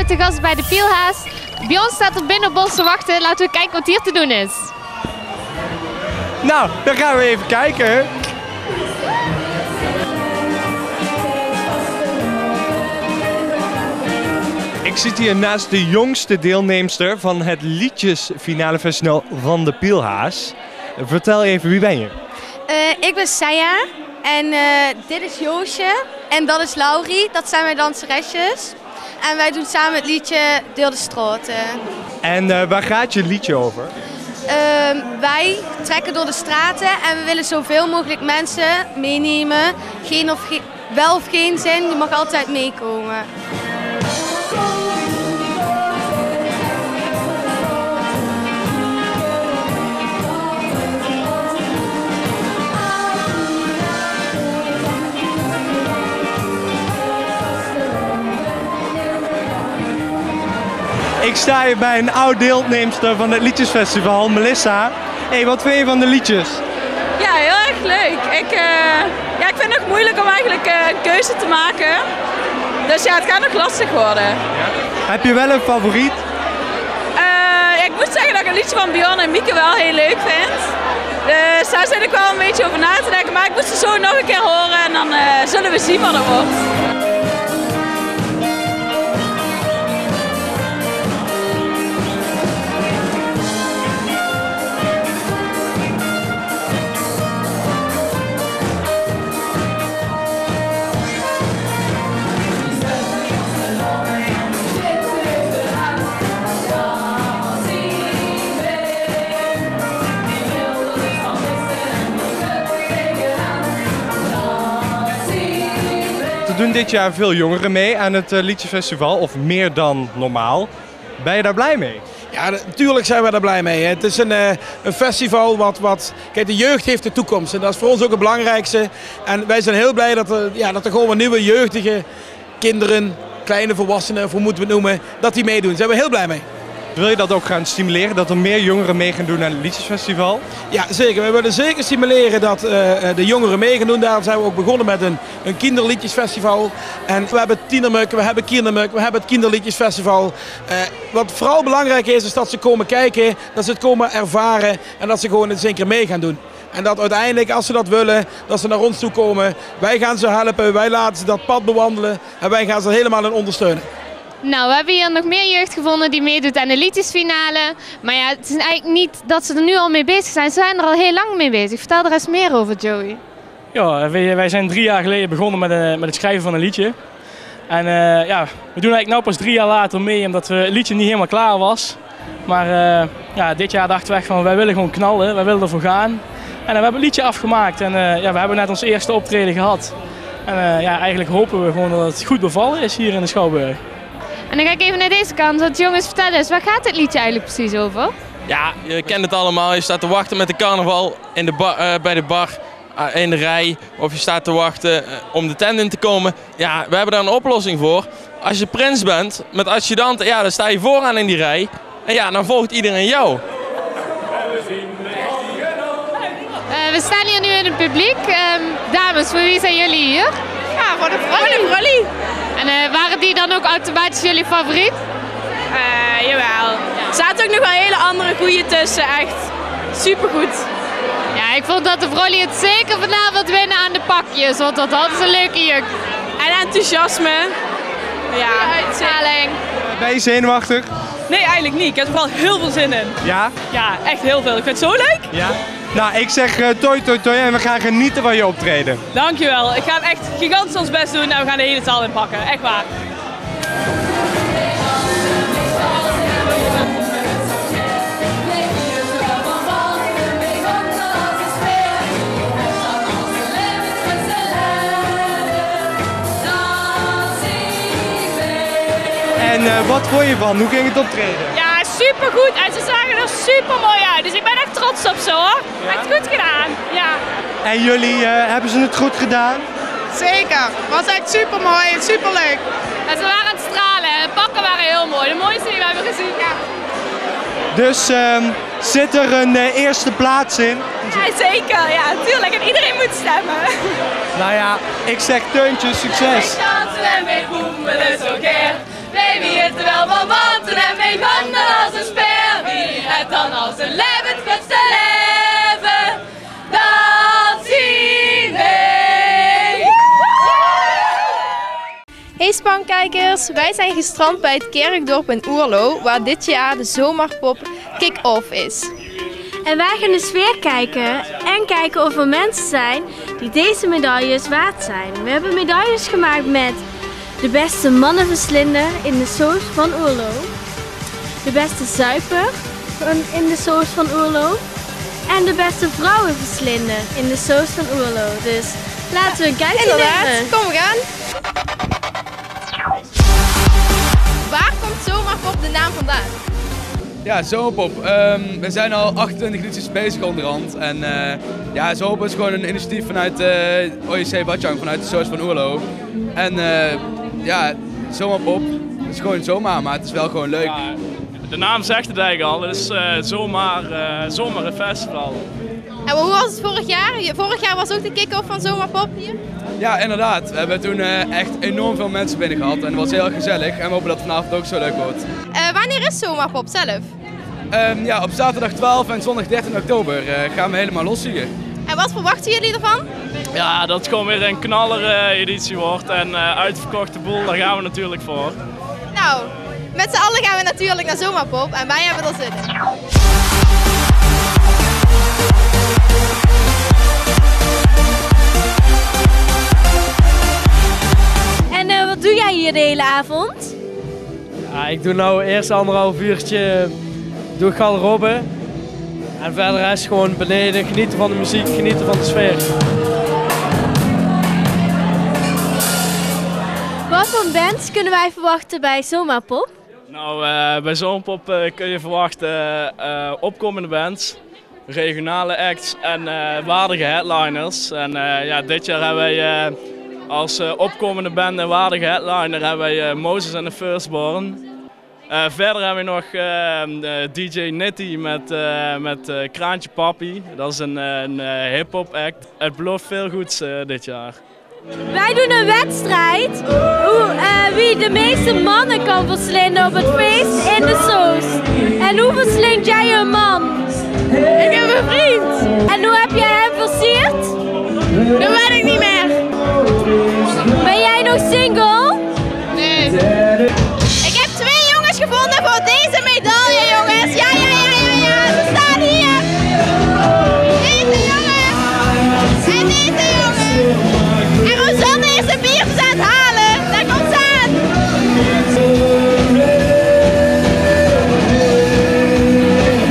we te gast bij de Pielhaas. Bij ons staat er binnen Bos te wachten. Laten we kijken wat hier te doen is. Nou, dan gaan we even kijken. Ik zit hier naast de jongste deelnemster van het Liedjesfinale Festival van de Pielhaas. Vertel even, wie ben je? Ik ben Saya en dit is Joosje en dat is Laurie. Dat zijn mijn danseresjes. En wij doen samen het liedje Deel de Straten. En waar gaat je liedje over? Wij trekken door de straten en we willen zoveel mogelijk mensen meenemen. Wel of geen zin, je mag altijd meekomen. Ik sta hier bij een oud deelnemster van het Liedjesfestival, Melissa. Hey, wat vind je van de liedjes? Ja, heel erg leuk. Ik vind het nog moeilijk om eigenlijk een keuze te maken. Dus ja, het gaat nog lastig worden. Ja. Heb je wel een favoriet? Ik moet zeggen dat ik het liedje van Bjorn en Mieke wel heel leuk vind. Dus daar zit ik wel een beetje over na te denken. Maar ik moet ze zo nog een keer horen en dan zullen we zien wat het wordt. Er doen dit jaar veel jongeren mee aan het Liedjesfestival, of meer dan normaal. Ben je daar blij mee? Ja, natuurlijk zijn we daar blij mee. Het is een festival Kijk, de jeugd heeft de toekomst en dat is voor ons ook het belangrijkste. En wij zijn heel blij dat er gewoon wat nieuwe jeugdige kinderen, kleine volwassenen, of hoe moeten we het noemen, dat die meedoen. Daar zijn we heel blij mee. Wil je dat ook gaan stimuleren, dat er meer jongeren mee gaan doen aan het Liedjesfestival? Ja, zeker. We willen zeker stimuleren dat de jongeren mee gaan doen. Daarom zijn we ook begonnen met een kinderliedjesfestival. En we hebben Tienermuk, we hebben Kindermuk, we hebben het kinderliedjesfestival. Wat vooral belangrijk is dat ze komen kijken, dat ze het komen ervaren en dat ze gewoon eens een keer mee gaan doen. En dat uiteindelijk, als ze dat willen, dat ze naar ons toe komen. Wij gaan ze helpen, wij laten ze dat pad bewandelen en wij gaan ze er helemaal in ondersteunen. Nou, we hebben hier nog meer jeugd gevonden die meedoet aan de liedjesfinale. Maar ja, het is eigenlijk niet dat ze er nu al mee bezig zijn. Ze zijn er al heel lang mee bezig. Vertel er eens meer over, Joey. Ja, wij zijn 3 jaar geleden begonnen met het schrijven van een liedje. En we doen eigenlijk nu pas 3 jaar later mee, omdat het liedje niet helemaal klaar was. Maar dit jaar dachten we echt van, wij willen gewoon knallen, wij willen ervoor gaan. En we hebben het liedje afgemaakt en we hebben net ons eerste optreden gehad. En eigenlijk hopen we gewoon dat het goed bevallen is hier in de Schouwburg. En dan ga ik even naar deze kant, want jongens, vertel eens, waar gaat het liedje eigenlijk precies over? Ja, je kent het allemaal. Je staat te wachten met de carnaval in bij de bar in de rij. Of je staat te wachten om de tent in te komen. Ja, we hebben daar een oplossing voor. Als je prins bent met adjudanten, ja, dan sta je vooraan in die rij. En ja, dan volgt iedereen jou. We staan hier nu in het publiek. Dames, voor wie zijn jullie hier? Ja, voor de Frolly. En waren die dan ook automatisch jullie favoriet? Jawel. Er zaten ook nog wel hele andere goeie tussen, echt supergoed. Ja, ik vond dat de Frolly het zeker vanavond winnen aan de pakjes, want dat hadden ze een leuke juk. En enthousiasme. Ja, uitstraling. Ben je zenuwachtig? Nee, eigenlijk niet. Ik heb er wel heel veel zin in. Ja? Ja, echt heel veel. Ik vind het zo leuk. Ja? Nou, ik zeg toi toi toi en we gaan genieten van je optreden. Dankjewel. Ik ga echt gigantisch ons best doen en we gaan de hele zaal inpakken. Echt waar. En wat vond je van? Hoe ging het optreden? Ja, supergoed. En ze zagen er super mooi uit. Dus ik ben echt trots op ze hoor. Ja? Echt goed gedaan. Ja. En jullie, hebben ze het goed gedaan? Zeker. Het was echt super mooi en super leuk. En ze waren aan het stralen. De pakken waren heel mooi. De mooiste die we hebben gezien. Ja. Dus zit er een eerste plaats in? Ja, zeker. Ja, tuurlijk. En iedereen moet stemmen. Nou ja, ik zeg Teuntje, succes! Baby, het wel Hey Spankijkers, wij zijn gestrand bij het kerkdorp in Oerlo, waar dit jaar de zomerpop kick-off is. En wij gaan de sfeer kijken en kijken of er mensen zijn die deze medailles waard zijn. We hebben medailles gemaakt met de beste mannenverslinder in de soos van Oerlo, de beste zuiper in de soos van Oerlo en de beste vrouwenverslinder in de soos van Oerlo. Dus laten we een kijkje nemen. Kom we gaan. Waar komt Zomerpop de naam vandaan? Ja, Zomerpop. We zijn al 28 edities bezig onderhand. En ja, Zomerpop is gewoon een initiatief vanuit OJC Watjang, vanuit de soos van Oerlo. En ja, Zomerpop is gewoon zomaar, maar het is wel gewoon leuk. Ja, de naam zegt het eigenlijk al, het is zomaar een festival. En hoe was het vorig jaar? Vorig jaar was ook de kick-off van Zomerpop hier? Ja, inderdaad. We hebben toen echt enorm veel mensen binnen gehad en het was heel erg gezellig. En we hopen dat het vanavond ook zo leuk wordt. Wanneer is Zomerpop zelf? Ja, op zaterdag 12 en zondag 13 oktober gaan we helemaal los hier. En wat verwachten jullie ervan? Ja, dat het gewoon weer een knaller editie wordt en uitverkochte boel, daar gaan we natuurlijk voor. Nou, met z'n allen gaan we natuurlijk naar Zomerpop en wij hebben er zin in. En wat doe jij hier de hele avond? Ja, ik doe nou eerst 1,5 uurtje doe ik garderobe. En verder is gewoon beneden genieten van de muziek, genieten van de sfeer. Wat voor bands kunnen wij verwachten bij Zomerpop? Nou, bij Zomerpop kun je verwachten opkomende bands, regionale acts en waardige headliners. En ja, dit jaar hebben wij als opkomende band en waardige headliner hebben wij Moses and the Firstborn. Verder hebben we nog DJ Nitty met Kraantje Papi. Dat is een hip-hop act. Het belooft veel goeds dit jaar. Wij doen een wedstrijd wie de meeste mannen kan verslinden op het feest in de soos. En hoe verslind jij een man? Ik heb een vriend. En hoe heb jij hem versierd? Dat weet ik niet meer. Ben jij nog single? Nee. Ik heb 2 jongens gevonden voor deze medaille, jongens. Ja. Ze staan hier. Deze jongen. En deze jongen. En Rosanne is een biertjes aan het halen. Daar komt ze aan.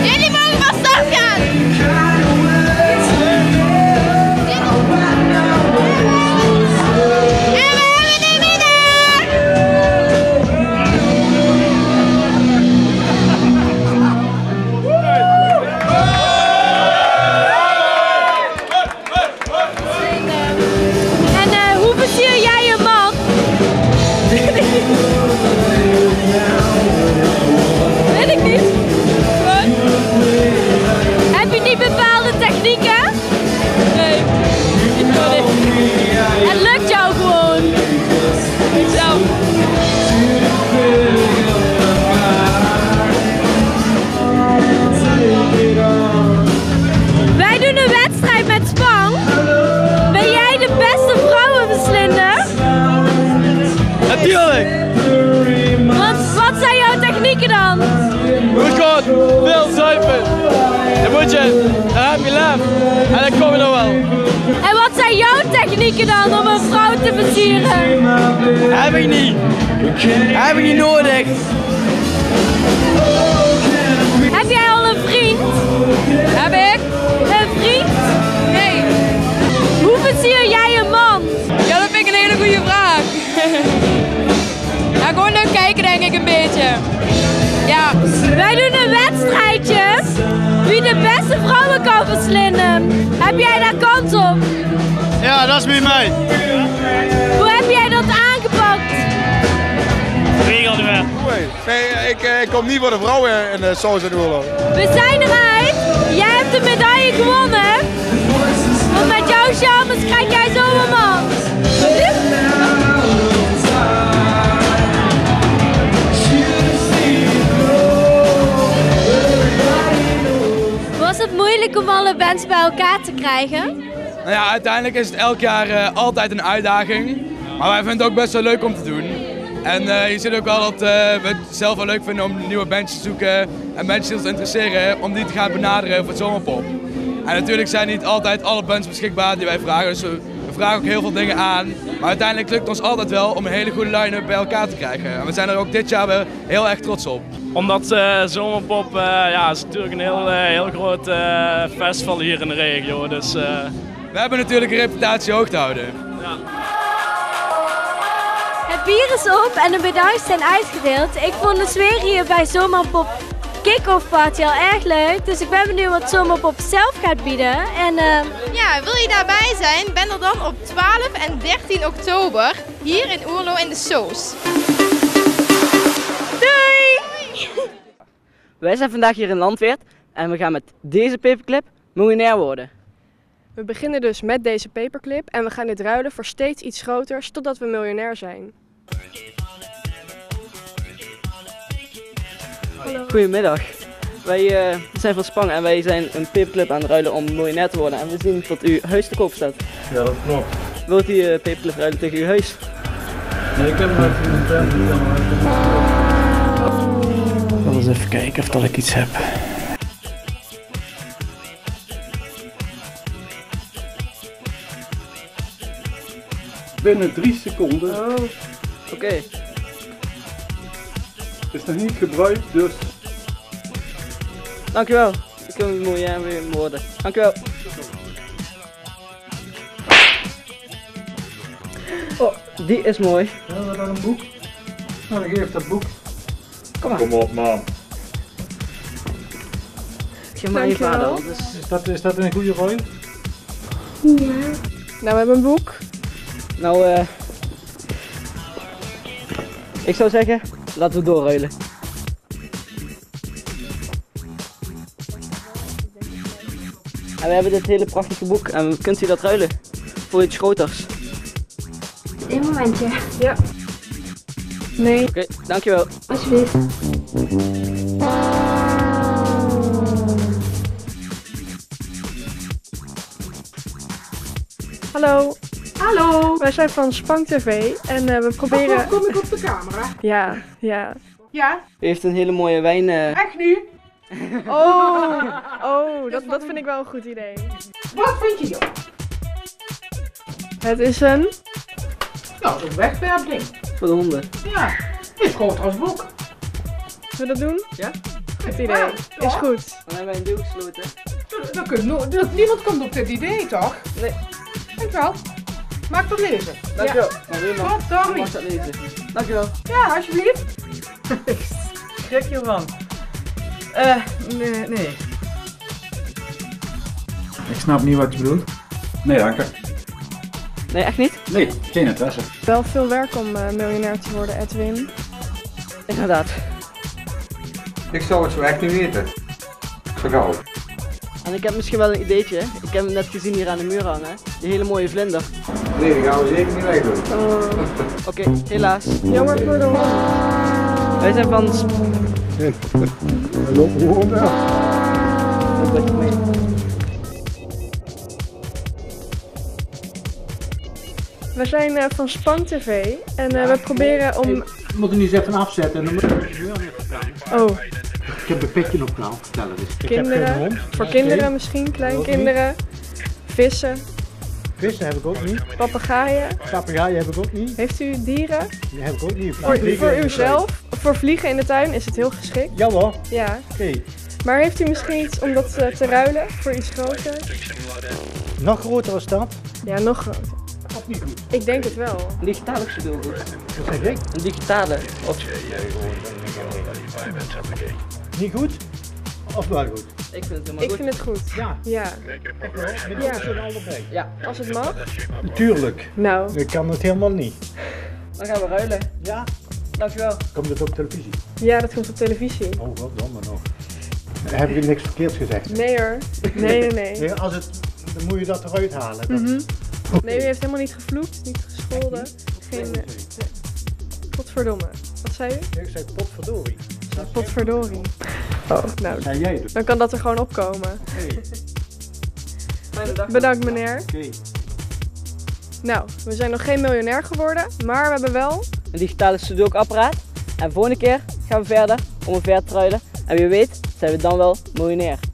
Jullie mogen van start gaan. Veel zuipen. Dan moet je, dan heb je lef. En dan kom je er wel. En wat zijn jouw technieken dan om een vrouw te versieren? Heb ik niet. Heb ik niet nodig. Heb jij al een vriend? Heb ik? Een vriend? Nee. Hoe versier jij een man? Ja, dat vind ik een hele goede vraag. Ja, gewoon leuk kijken denk ik een beetje. Ja. Wij doen een wedstrijdje. Wie de beste vrouwen kan verslinden. Heb jij daar kans op? Ja, dat is bij mij. Hoe heb jij dat aangepakt? Regel niet meer. Nee, ik kom niet voor de vrouwen in de soos in Oerlo. We zijn eruit. Jij hebt de medaille gewonnen. Want met jouw charmes krijg jij zo'n man. Was het moeilijk om alle bands bij elkaar te krijgen? Nou ja, uiteindelijk is het elk jaar altijd een uitdaging. Maar wij vinden het ook best wel leuk om te doen. En je ziet ook wel dat we het zelf wel leuk vinden om nieuwe bandjes te zoeken en bandjes die ons interesseren om die te gaan benaderen voor het Zomerpop. En natuurlijk zijn niet altijd alle bands beschikbaar die wij vragen, dus we vragen ook heel veel dingen aan. Maar uiteindelijk lukt het ons altijd wel om een hele goede line-up bij elkaar te krijgen. En we zijn er ook dit jaar weer heel erg trots op. Omdat Zomerpop is natuurlijk een heel groot festival hier in de regio. Dus, we hebben natuurlijk een reputatie hoog te houden. Ja. Het bier is op en de medailles zijn uitgedeeld. Ik vond de sfeer hier bij Zomerpop Kick-Off Party al erg leuk. Dus ik ben benieuwd wat Zomerpop zelf gaat bieden. En, Ja, wil je daarbij zijn? Ben er dan op 12 en 13 oktober hier in Oerlo in de Soos. Doei! Wij zijn vandaag hier in Landweert en we gaan met deze paperclip miljonair worden. We beginnen dus met deze paperclip en we gaan dit ruilen voor steeds iets groters totdat we miljonair zijn. Hallo. Goedemiddag. Wij zijn van Spang en wij zijn een paperclip aan het ruilen om miljonair te worden. En we zien dat uw huis te koop staat. Ja, dat klopt. Wilt u paperclip ruilen tegen uw huis? Nee, ik heb hem even in de tent. Ik wil eens even kijken of dat ik iets heb. Binnen 3 seconden. Oh, oké. Is nog niet gebruikt, dus... Dankjewel. Ik kan het miljonair weer worden. Dankjewel. Oh, die is mooi. Ja, we hebben een boek. Nou, dan geef dat boek. Kom maar. Kom op, man. Geef maar je vader. Is dat een goede rol? Ja. Nou, we hebben een boek. Nou, ik zou zeggen, laten we doorruilen. En we hebben dit hele prachtige boek en kunt u dat ruilen voor iets groters? Eén momentje. Ja. Nee. Oké, dankjewel. Alsjeblieft. Hallo. Hallo. Wij zijn van Spang TV en we proberen... Kom ik op de camera? Ja, ja. Ja? U heeft een hele mooie wijn. Echt nu? Oh, dat vind ik wel een goed idee. Wat vind je joh? Het is een... Nou, een wegwerpding. Voor de honden. Ja, dit is groot als boek. Zullen we dat doen? Ja? Goed idee. Ja. Is goed. Dan hebben wij een deal gesloten. Niemand komt op dit idee, toch? Nee. Dankjewel. Maak dat lezen. Dankjewel. Ja. Wat, Tommy? Mag dat lezen. Dankjewel. Ja, alsjeblieft. Schrik je ervan? Nee. Ik snap niet wat je bedoelt. Nee, dank je. Nee, echt niet? Nee, geen interesse. Wel veel werk om miljonair te worden, Edwin. Inderdaad. Ik zou het zo echt niet weten. Zo gauw. En ik heb misschien wel een ideetje. Ik heb hem net gezien hier aan de muur hangen. Die hele mooie vlinder. Nee, die gaan we zeker niet wegdoen. Oké, helaas. Jammer voor de hond. Wij zijn van... We lopen gewoon weg. We zijn van Spang TV en we proberen om... Je moet er niet eens even afzetten en dan moet je wel even vertellen. Oh. Ik heb de petje nog nou vertellen. Dus. Kinderen, voor kinderen misschien, kleinkinderen, vissen. Vissen heb ik ook niet. Papegaaien. Papegaaien heb ik ook niet. Heeft u dieren? Die heb ik ook niet. Voor uzelf? Voor vliegen in de tuin is het heel geschikt. Jawel. Ja. Oké. Maar heeft u misschien iets om dat te ruilen voor iets groters? Nog groter als dat? Ja, nog groter. Of niet goed? Ik denk het wel. Een digitale of bedoel ik? Wat zeg ik? Een digitale. Of... Niet goed? Of wel goed? Ik vind het helemaal goed. Ik vind het goed. Ja. Ja. Echt wel? Met Ja. ja. allebei. Ja. Als het mag? Natuurlijk. Nou. Ik kan het helemaal niet. Dan gaan we ruilen. Ja? Dankjewel. Komt het op televisie? Ja, dat komt op televisie. Oh, goddomme nog. Heb ik niks verkeerds gezegd? Nee hoor. Nee. Nee, als het, dan moet je dat eruit halen. Dan. Mhm. Nee, u heeft helemaal niet gevloekt, niet gescholden. Geen... nee. Potverdomme. Wat zei u? Ik zei potverdorie. Potverdorie. Oh, nou. Zei jij dus? Dan kan dat er gewoon opkomen. Fijne dag. Bedankt meneer. Oké. Nou, we zijn nog geen miljonair geworden, maar we hebben wel een digitale sudoku-apparaat. En volgende keer gaan we verder om een ver te ruilen. En wie weet zijn we dan wel miljonair.